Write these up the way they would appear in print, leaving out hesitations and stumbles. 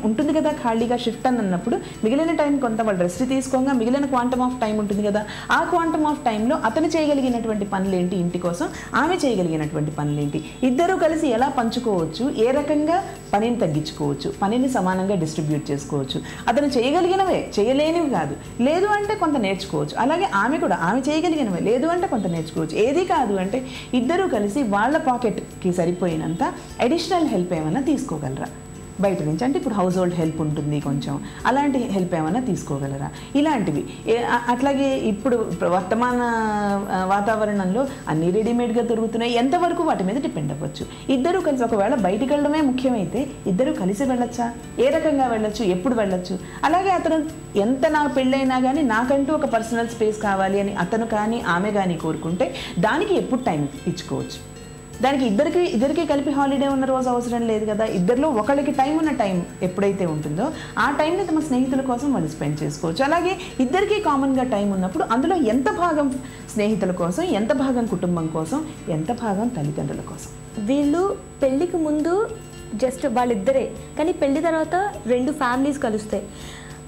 ఉంటుంది కదా ఖాళీగా షిఫ్ట్ అని అన్నప్పుడు మిగిలిన టైం కొంత వాళ్ళు రెస్ట్ తీసుకోగా మిగిలిన క్వాంటమ్ ఆఫ్ టైం ఉంటుంది కదా, ఆ క్వాంటమ్ ఆఫ్ టైంలో అతను చేయగలిగినటువంటి పనులేంటి, ఇంటి కోసం ఆమె చేయగలిగినటువంటి పనులేంటి, ఇద్దరూ కలిసి ఎలా పంచుకోవచ్చు, ఏ రకంగా పనిని తగ్గించుకోవచ్చు, పనిని సమానంగా డిస్ట్రిబ్యూట్ చేసుకోవచ్చు. అతను చేయగలిగినవే, చేయలేనివి కాదు, లేదు అంటే కొంత నేర్చుకోవచ్చు. అలాగే ఆమె కూడా ఆమె చేయగలిగినవే, లేదు అంటే కొంత నేర్చుకోవచ్చు. ఏది కాదు అంటే ఇద్దరూ కలిసి వాళ్ళ పాకెట్కి సరిపోయినంత అడిషనల్ హెల్ప్ ఏమైనా తీసుకోగలరా బయట నుంచి. అంటే ఇప్పుడు హౌస్ హోల్డ్ హెల్ప్ ఉంటుంది కొంచెం, అలాంటి హెల్ప్ ఏమైనా తీసుకోగలరా, ఇలాంటివి. అట్లాగే ఇప్పుడు వర్తమాన వాతావరణంలో అన్నీ రెడీమేడ్గా దొరుకుతున్నాయి, ఎంతవరకు వాటి మీద డిపెండ్ అవ్వచ్చు. ఇద్దరూ కలిసి ఒకవేళ బయటికి వెళ్ళడమే ముఖ్యమైతే ఇద్దరూ కలిసి వెళ్ళొచ్చా, ఏ రకంగా వెళ్ళొచ్చు, ఎప్పుడు వెళ్ళొచ్చు. అలాగే అతను ఎంత నా పెళ్ళైనా కానీ నాకంటూ ఒక పర్సనల్ స్పేస్ కావాలి అని అతను కానీ ఆమె కానీ కోరుకుంటే దానికి ఎప్పుడు టైం ఇచ్చుకోవచ్చు. దానికి ఇద్దరికి కలిపి హాలిడే ఉన్న రోజు అవసరం లేదు కదా. ఇద్దరిలో ఒకళ్ళకి టైం ఉన్న టైం ఎప్పుడైతే ఉంటుందో ఆ టైంని తమ స్నేహితుల కోసం వాళ్ళు స్పెండ్ చేసుకోవచ్చు. అలాగే ఇద్దరికీ కామన్గా టైం ఉన్నప్పుడు అందులో ఎంత భాగం స్నేహితుల కోసం, ఎంత భాగం కుటుంబం కోసం, ఎంత భాగం తల్లిదండ్రుల కోసం. వీళ్ళు పెళ్ళికి ముందు జస్ట్ వాళ్ళిద్దరే, కానీ పెళ్ళి తర్వాత రెండు ఫ్యామిలీస్ కలుస్తాయి.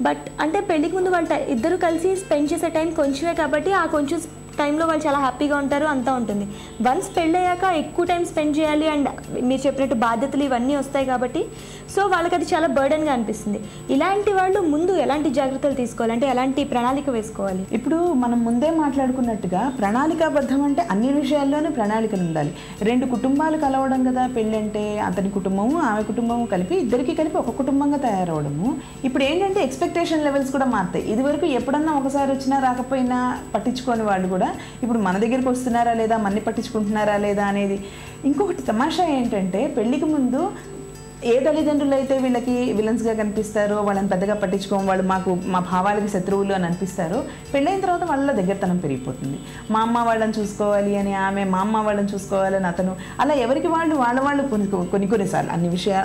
బట్ అంటే పెళ్ళికి ముందు వాళ్ళు ఇద్దరు కలిసి స్పెండ్ చేసే టైం కొంచెమే కాబట్టి ఆ కొంచెం టైంలో వాళ్ళు చాలా హ్యాపీగా ఉంటారు, అంతా ఉంటుంది. వన్స్ పెళ్ళయ్యాక ఎక్కువ టైం స్పెండ్ చేయాలి అండ్ మీరు చెప్పినట్టు బాధ్యతలు ఇవన్నీ వస్తాయి కాబట్టి సో వాళ్ళకి అది చాలా బర్డెన్గా అనిపిస్తుంది. ఇలాంటి వాళ్ళు ముందు ఎలాంటి జాగ్రత్తలు తీసుకోవాలి, అంటే ఎలాంటి ప్రణాళిక వేసుకోవాలి? ఇప్పుడు మనం ముందే మాట్లాడుకున్నట్టుగా ప్రణాళికాబద్ధం అంటే అన్ని విషయాల్లోనూ ప్రణాళికలు ఉండాలి. రెండు కుటుంబాలు కలవడం కదా పెళ్ళంటే, అతని కుటుంబము ఆమె కుటుంబము కలిపి ఇద్దరికి కలిపి ఒక కుటుంబంగా తయారవడము. ఇప్పుడు ఏంటంటే ఎక్స్పెక్టేషన్ లెవెల్స్ కూడా మారుతాయి. ఇదివరకు ఎప్పుడన్నా ఒకసారి వచ్చినా రాకపోయినా పట్టించుకోని వాళ్ళు కూడా ఇప్పుడు మన దగ్గరికి వస్తున్నారా లేదా, మన్ని పట్టించుకుంటున్నారా లేదా అనేది. ఇంకొకటి తమాషా ఏంటంటే పెళ్ళికి ముందు ఏ తల్లిదండ్రులు అయితే వీళ్ళకి విలన్స్గా కనిపిస్తారో, వాళ్ళని పెద్దగా పట్టించుకోం, వాళ్ళు మా భావాలకి శత్రువులు అని అనిపిస్తారో, పెళ్ళైన తర్వాత వాళ్ళ దగ్గరతనం పెరిగిపోతుంది. మా అమ్మ వాళ్ళని చూసుకోవాలి అని ఆమె, మా అమ్మ వాళ్ళని చూసుకోవాలని అతను, అలా ఎవరికి వాళ్ళు కొన్నిసార్లు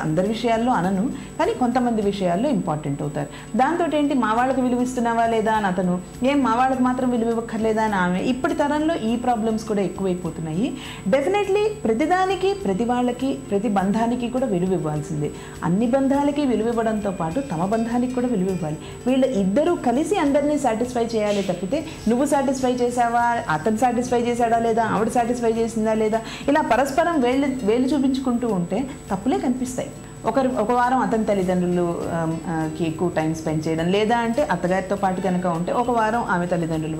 అందరి విషయాల్లో అనను కానీ కొంతమంది విషయాల్లో ఇంపార్టెంట్ అవుతారు. దాంతో ఏంటి మా వాళ్ళకి విలువ ఇస్తున్నావా లేదా అని అతను, ఏం మా వాళ్ళకి మాత్రం విలువ ఇవ్వక్కర్లేదా అని ఆమె. ఇప్పటి తరంలో ఈ ప్రాబ్లమ్స్ కూడా ఎక్కువైపోతున్నాయి. డెఫినెట్లీ ప్రతిదానికి, ప్రతి వాళ్ళకి, ప్రతి బంధానికి కూడా విలువ ఇవ్వాలి. అన్ని బంధాలకి విలువ ఇవ్వడంతో పాటు తమ బంధానికి కూడా విలువ ఇవ్వాలి. వీళ్ళ ఇద్దరూ కలిసి అందరినీ సాటిస్ఫై చేయాలి తప్పితే నువ్వు సాటిస్ఫై చేసావా, అతను సాటిస్ఫై చేశాడా లేదా, ఆవిడ సాటిస్ఫై చేసిందా లేదా, ఇలా పరస్పరం వేళ్ళు చూపించుకుంటూ ఉంటే తప్పులే కనిపిస్తాయి. ఒక వారం అతని తల్లిదండ్రులకి ఎక్కువ టైం స్పెండ్ చేయడం, లేదా అంటే అత్తగారితో పాటు కనుక ఉంటే ఒక వారం ఆమె తల్లిదండ్రుల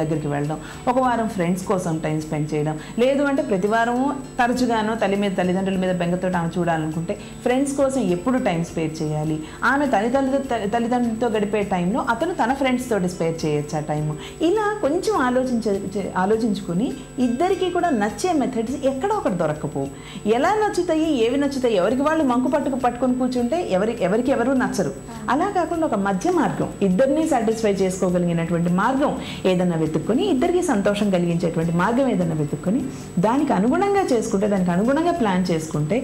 దగ్గరికి వెళ్ళడం, ఒక వారం ఫ్రెండ్స్ కోసం టైం స్పెండ్ చేయడం, లేదు అంటే ప్రతి వారము తరచుగానో తల్లిదండ్రుల మీద బెంగతో ఆమె చూడాలనుకుంటే ఫ్రెండ్స్ కోసం ఎప్పుడు టైం స్పేర్ చేయాలి, ఆమె తల్లిదండ్రులతో గడిపే టైంలో అతను తన ఫ్రెండ్స్ తోటి స్పేర్ చేయొచ్చు ఆ టైము. ఇలా కొంచెం ఆలోచించుకుని ఇద్దరికి కూడా నచ్చే మెథడ్స్ ఎక్కడో ఒకటి దొరక్కపోవు. ఎలా నచ్చుతాయి, ఏవి నచ్చుతాయి, ఎవరికి వాళ్ళు పట్టుకొని కూర్చుంటే ఎవరికి ఎవరు నచ్చరు. అలా కాకుండా ఒక మధ్య మార్గం, ఇద్దరిని సాటిస్ఫై చేసుకోగలిగినటువంటి మార్గం ఏదన్నా వెతుక్కొని, ఇద్దరికి సంతోషం కలిగించేటువంటి మార్గం ఏదన్నా వెతుక్కొని దానికి అనుగుణంగా చేసుకుంటే, దానికి అనుగుణంగా ప్లాన్ చేసుకుంటే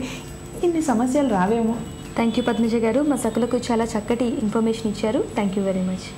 ఇన్ని సమస్యలు రావేమో. థ్యాంక్ యూ పద్మజ గారు, మా సకులకు చాలా చక్కటి ఇన్ఫర్మేషన్ ఇచ్చారు. Thank you very much.